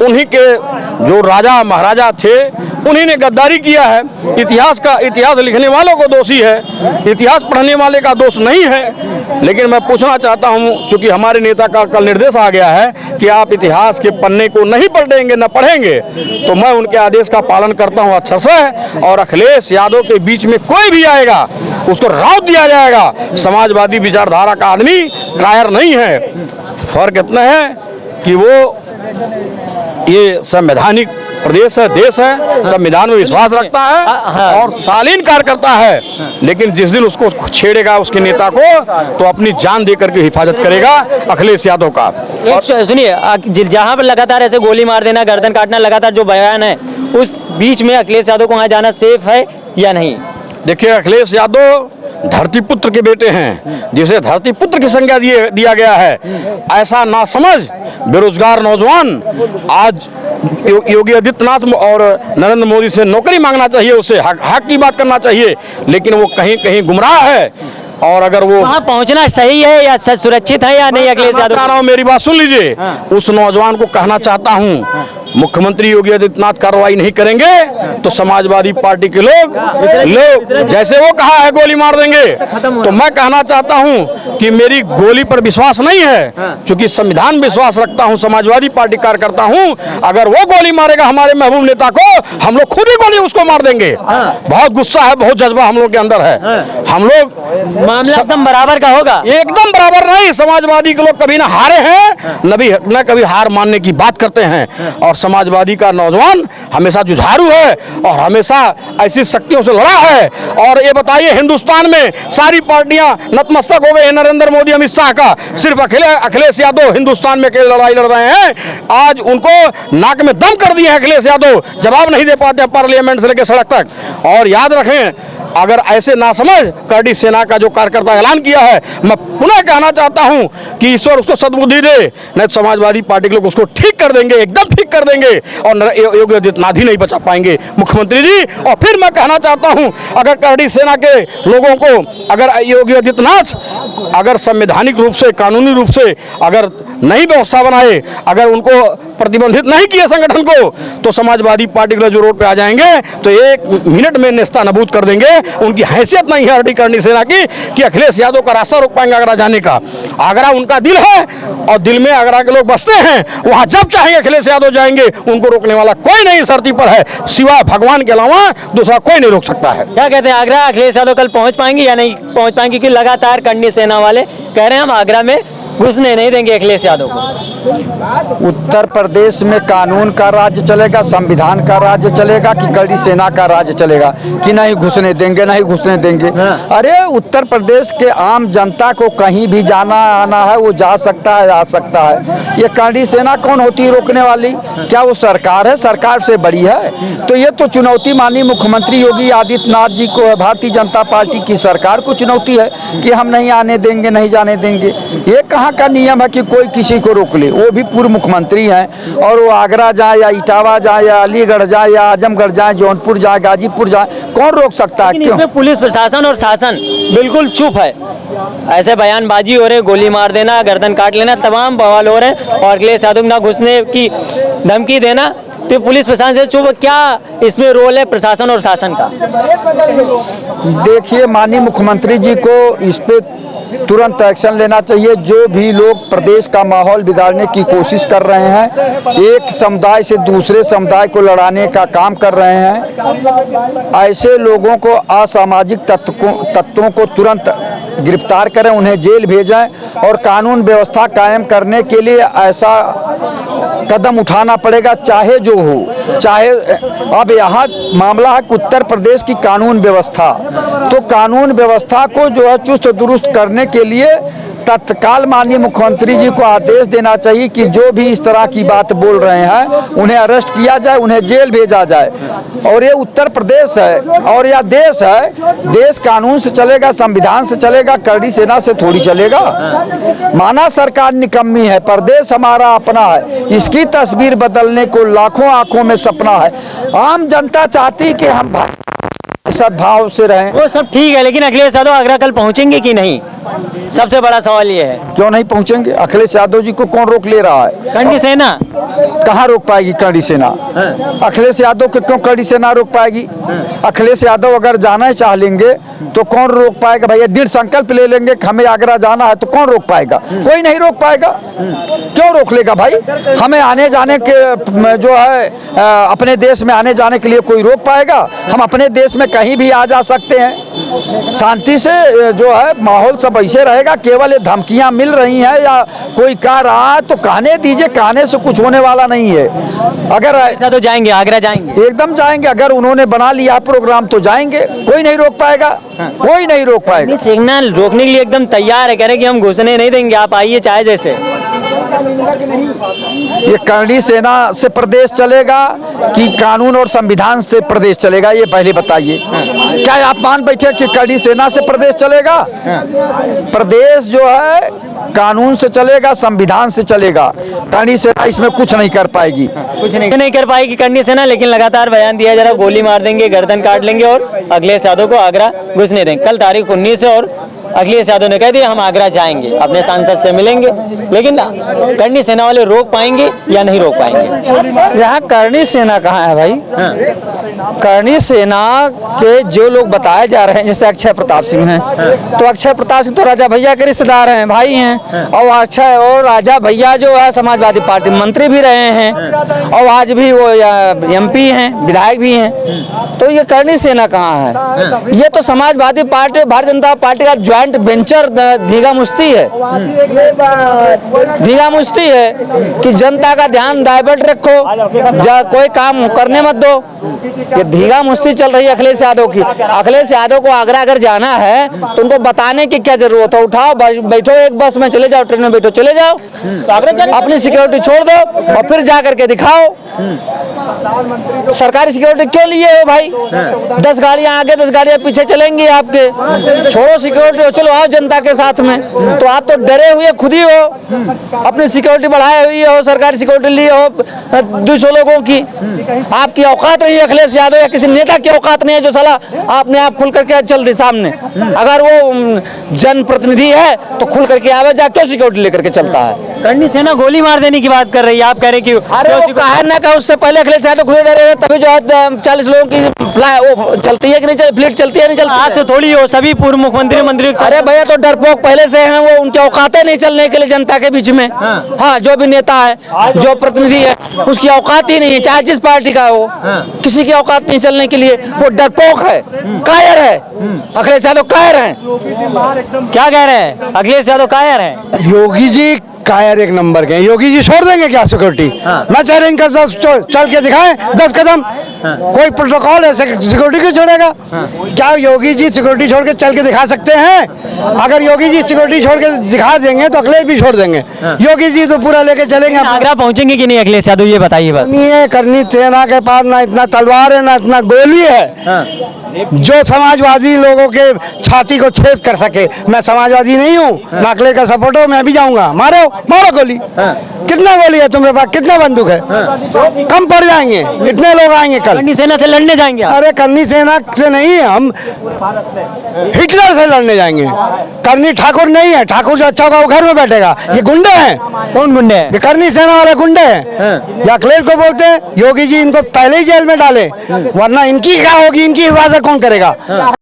उन्हीं के जो राजा महाराजा थे उन्हीं ने गद्दारी किया है। इतिहास लिखने वालों को दोषी है, इतिहास पढ़ने वाले का दोष नहीं है। लेकिन मैं पूछना चाहता हूं, चूंकि हमारे नेता का कल निर्देश आ गया है कि आप इतिहास के पन्ने को नहीं पलटेंगे न पढ़ेंगे, तो मैं उनके आदेश का पालन करता हूं अच्छे से। और अखिलेश यादव के बीच में कोई भी आएगा उसको राउत दिया जाएगा। समाजवादी विचारधारा का आदमी कायर नहीं है। फर्क इतना है कि वो ये संवैधानिक प्रदेश है, देश है, संविधान में विश्वास रखता है और शालीन कार्य करता है। लेकिन जिस दिन उसको छेड़ेगा उसके नेता को, तो अपनी जान दे करके हिफाजत करेगा अखिलेश यादव का। सुनिए, जहां पर लगातार ऐसे गोली मार देना, गर्दन काटना लगातार जो बयान है, उस बीच में अखिलेश यादव को वहां जाना सेफ है या नहीं? देखिए, अखिलेश यादव धरती पुत्र के बेटे हैं, जिसे धरती पुत्र की संज्ञा दिया गया है। ऐसा ना समझ बेरोजगार नौजवान आज योगी आदित्यनाथ और नरेंद्र मोदी से नौकरी मांगना चाहिए, उससे हक की बात करना चाहिए, लेकिन वो कहीं कहीं गुमराह है। और अगर वो वहाँ पहुँचना सही है या सुरक्षित है या नहीं, अखिलेश यादव? मेरी बात सुन लीजिए। उस नौजवान को कहना चाहता हूँ, मुख्यमंत्री योगी आदित्यनाथ कार्रवाई नहीं करेंगे तो समाजवादी पार्टी के लोग जैसे वो कहा है गोली मार देंगे। तो मैं कहना चाहता हूं कि मेरी गोली पर विश्वास नहीं है, क्योंकि संविधान विश्वास रखता हूं, समाजवादी पार्टी कार्यकर्ता हूं। अगर वो गोली मारेगा हमारे महबूब नेता को, हम लोग खुद ही गोली उसको मार देंगे। बहुत गुस्सा है, बहुत जज्बा हम लोग के अंदर है। हम लोग मामला एकदम बराबर का होगा, एकदम बराबर नहीं। समाजवादी के लोग कभी ना हारे हैं, न कभी हार मानने की बात करते हैं। और समाजवादी का नौजवान हमेशा जुझारू है और हमेशा ऐसी शक्तियों से लड़ा है। और ये बताइए, हिंदुस्तान में सारी पार्टियां नतमस्तक हो गए हैं नरेंद्र मोदी अमित शाह का, सिर्फ अखिलेश यादव हिंदुस्तान में अकेले लड़ाई लड़ रहे हैं। आज उनको नाक में दम कर दिया है अखिलेश यादव, जवाब नहीं दे पाते पार्लियामेंट से लेकर सड़क तक। और याद रखें, अगर ऐसे ना समझ करडी सेना का जो कार्यकर्ता ऐलान किया है, मैं पुनः कहना चाहता हूं कि ईश्वर उसको सद्बुद्धि दे, नहीं तो समाजवादी पार्टी के लोग उसको ठीक कर देंगे, एकदम ठीक कर देंगे और योगी आदित्यनाथ ही नहीं बचा पाएंगे मुख्यमंत्री जी। और फिर मैं कहना चाहता हूं, अगर करडी सेना के लोगों को, अगर योगी आदित्यनाथ अगर संवैधानिक रूप से, कानूनी रूप से अगर नहीं व्यवस्था बनाए, अगर उनको प्रतिबंधित नहीं किए संगठन को, तो समाजवादी पार्टी के लोग जो रोड पे आ जाएंगे तो 1 मिनट में नेस्ता नबूद कर देंगे। उनकी हैसियत नहीं है करडी सेना की कि अखिलेश यादव का रास्ता रोक पाएंगे आगरा जाने का। आगरा उनका दिल है और दिल में आगरा के लोग बसते हैं, वहां जब चाहेंगे अखिलेश यादव जाएंगे, उनको रोकने वाला कोई नहीं धरती पर है, सिवाय भगवान के अलावा दूसरा कोई नहीं रोक सकता है। क्या कहते हैं, आगरा अखिलेश यादव कल पहुंच पाएंगे या नहीं पहुंच पाएंगे? क्योंकि लगातार करडी सेना वाले कह रहे हैं हम आगरा में घुसने नहीं देंगे अखिलेश यादव को। उत्तर प्रदेश में कानून का राज्य चलेगा, संविधान का राज्य चलेगा कि करडी सेना का राज्य चलेगा कि नहीं घुसने देंगे, नहीं घुसने देंगे? अरे उत्तर प्रदेश के आम जनता को कहीं भी जाना आना है, वो जा सकता है, आ सकता है। ये करडी सेना कौन होती है रोकने वाली? क्या वो सरकार है? सरकार से बड़ी है? तो ये तो चुनौती मानी मुख्यमंत्री योगी आदित्यनाथ जी को, भारतीय जनता पार्टी की सरकार को चुनौती है कि हम नहीं आने देंगे, नहीं जाने देंगे। ये कहाँ का नियम है कि कोई किसी को रोक ले? वो भी पूर्व मुख्यमंत्री हैं और वो आगरा जाए या इटावा जाए या अलीगढ़ जाए या आजमगढ़ जाए, जौनपुर जाए, गाजीपुर जाए, कौन रोक सकता है? क्यों? इसमें पुलिस प्रशासन और शासन बिल्कुल चुप है। ऐसे बयानबाजी हो रहे, गोली मार देना, गर्दन काट लेना, तमाम बवाल हो रहे हैं और अखिलेश यादव ना घुसने की धमकी देना, तो पुलिस प्रशासन से चुप। क्या इसमें रोल है प्रशासन और शासन का? देखिए, माननीय मुख्यमंत्री जी को इस पे तुरंत एक्शन लेना चाहिए। जो भी लोग प्रदेश का माहौल बिगाड़ने की कोशिश कर रहे हैं, एक समुदाय से दूसरे समुदाय को लड़ाने का काम कर रहे हैं, ऐसे लोगों को, असामाजिक तत्वों को तुरंत गिरफ्तार करें, उन्हें जेल भेजें और कानून व्यवस्था कायम करने के लिए ऐसा कदम उठाना पड़ेगा, चाहे जो हो। चाहे अब यहाँ मामला है कि उत्तर प्रदेश की कानून व्यवस्था, तो कानून व्यवस्था को जो है चुस्त दुरुस्त करने के लिए तत्काल माननीय मुख्यमंत्री जी को आदेश देना चाहिए कि जो भी इस तरह की बात बोल रहे हैं उन्हें अरेस्ट किया जाए, उन्हें जेल भेजा जाए। और ये उत्तर प्रदेश है और यह देश है, देश कानून से चलेगा, संविधान से चलेगा, करडी सेना से थोड़ी चलेगा। माना सरकार निकम्मी है, प्रदेश हमारा अपना है, इसकी तस्वीर बदलने को लाखों आंखों में सपना है। आम जनता चाहती कि हम सद्भाव से रहें। वो सब ठीक है, लेकिन अखिलेश यादव आगरा कल पहुंचेंगे कि नहीं, सबसे बड़ा सवाल ये है। क्यों नहीं पहुंचेंगे? अखिलेश यादव जी को कौन रोक ले रहा है? करनी सेना कहाँ रोक पाएगी करनी सेना? अखिलेश यादव को क्यों करनी सेना रोक पाएगी? अखिलेश यादव अगर जाना चाह लेंगे तो कौन रोक पाएगा? भैया दृढ़ संकल्प ले लेंगे कि हमें आगरा जाना है तो कौन रोक पाएगा? कोई नहीं रोक पाएगा। क्यों रोक लेगा भाई? हमें आने जाने के जो है अपने देश में आने जाने के लिए कोई रोक पाएगा? हम अपने देश में कहीं भी आ जा सकते हैं शांति से, जो है माहौल सब ऐसे रहेगा। केवल ये धमकियां मिल रही हैं या कोई कह रहा है तो कहने दीजिए, कहने से कुछ होने वाला नहीं है। अगर ऐसा तो जाएंगे, आगरा जाएंगे, एकदम जाएंगे। अगर उन्होंने बना लिया प्रोग्राम तो जाएंगे, कोई नहीं रोक पाएगा। कोई नहीं रोक पाएगा। सिग्नल रोकने के लिए एकदम तैयार है, कह रहे कि हम घुसने नहीं देंगे, आप आइए चाहे जैसे। ये करनी सेना से प्रदेश चलेगा कि कानून और संविधान से प्रदेश चलेगा? ये पहले बताइए। क्या आप मान बैठे कि करनी सेना से प्रदेश चलेगा? प्रदेश जो है कानून से चलेगा, संविधान से चलेगा। करनी सेना इसमें कुछ नहीं कर पाएगी। कुछ नहीं कर पाएगी करनी सेना, लेकिन लगातार बयान दिया जा रहा है, गोली मार देंगे, गर्दन काट लेंगे और अखिलेश यादव को आगरा घुसने देंगे। कल तारीख 19 है और अखिलेश यादव ने कह दिया हम आगरा जाएंगे, अपने सांसद से मिलेंगे, लेकिन करनी सेना वाले रोक पाएंगे या नहीं रोक पाएंगे? यहाँ करनी सेना कहाँ है भाई? करनी सेना के जो लोग बताए जा रहे हैं, जैसे अक्षय प्रताप सिंह हैं, तो अक्षय प्रताप सिंह तो राजा भैया के रिश्तेदार हैं, भाई हैं। और अक्षय और राजा भैया जो है समाजवादी पार्टी मंत्री भी रहे हैं और आज भी वो MP हैं, विधायक भी हैं। तो ये करनी सेना कहाँ है? ये तो समाजवादी पार्टी, भारतीय जनता पार्टी का ज्वाइंट वेंचर धीगा मुश्ती है। धीगा मुश्ती है कि जनता का ध्यान डाइवर्ट रखो, कोई काम करने मत दो। ये धीगा मुश्ती चल रही है अखिलेश यादव की। अखिलेश यादव को आगरा अगर जाना है तो उनको बताने की क्या जरूरत है? उठाओ, बैठो, एक बस में चले जाओ, ट्रेन में बैठो, चले जाओ, अपनी सिक्योरिटी छोड़ दो और फिर जा करके दिखाओ। सरकारी सिक्योरिटी क्यों लिए हो भाई? 10 गाड़ियां आगे 10 गाड़ियां पीछे चलेंगी आपके। छोड़ो सिक्योरिटी, चलो आओ जनता के साथ में। तो आप तो डरे हुए खुद ही हो, अपनी सिक्योरिटी बढ़ाए हुई हो, सरकारी सिक्योरिटी ली हो 200 लोगों की। आपकी औकात नहीं है अखिलेश यादव या किसी नेता की औकात नहीं है जो साला आपने आप खुल करके चल दे सामने। अगर वो जनप्रतिनिधि है तो खुल करके आवे, जा क्यों सिक्योरिटी लेकर के चलता है? करनी सेना गोली मार देने की बात कर रही है, आप कह रहे कि अरे वो कहा ना का उससे पहले अखिलेश यादव खुले डरे हुए, तभी जो है 40 लोगों की वो चलती है कि नहीं चलती, फ्लीट चलती है नहीं चलती? आज से थोड़ी हो, सभी पूर्व मुख्यमंत्री मंत्री। अरे भैया तो डरपोक पहले से हैं, वो उनकी औकातें नहीं चलने के लिए जनता के बीच में। हाँ, जो भी नेता है, जो प्रतिनिधि है, उसकी औकात ही नहीं है, चाहे जिस पार्टी का हो, किसी की औकात नहीं चलने के लिए। वो डरपोक है, कायर है। अखिलेश यादव कायर है। क्या कह रहे हैं? अखिलेश यादव कायर है। योगी जी कायर एक नंबर के। योगी जी छोड़ देंगे क्या सिक्योरिटी? मैं चाह रही चल के दिखाएं 10 कदम। कोई प्रोटोकॉल है, सिक्योरिटी क्यों छोड़ेगा? क्या योगी जी सिक्योरिटी छोड़ के चल के दिखा सकते हैं? अगर योगी जी सिक्योरिटी छोड़ के दिखा देंगे तो अखिलेश भी छोड़ देंगे। योगी जी तो पूरा लेके चलेंगे। आगरा पहुंचेंगे कि नहीं अखिलेछ यादव, ये बताइए बस। ये करनी सेना के पास ना इतना तलवार है ना इतना गोली है जो समाजवादी लोगों के छाती को छेद कर सके। मैं समाजवादी नहीं हूँ, अखिलेश का सपोर्ट हो, मैं भी जाऊंगा। मारो मारो गोली। कितना गोली है तुम्हारे पास? कितना बंदूक है? कम पड़ जाएंगे, इतने लोग आएंगे कल। करनी सेना से लड़ने जाएंगे? अरे करनी सेना से नहीं, हम हिटलर से लड़ने जाएंगे। करनी ठाकुर नहीं है, ठाकुर जो अच्छा होगा वो घर में बैठेगा। ये गुंडे हैं। कौन गुंडे हैं? ये करनी सेना वाले गुंडे हैं। या अखिलेश को बोलते हैं योगी जी इनको पहले ही जेल में डाले, वरना इनकी क्या होगी, इनकी हिफाजत कौन करेगा?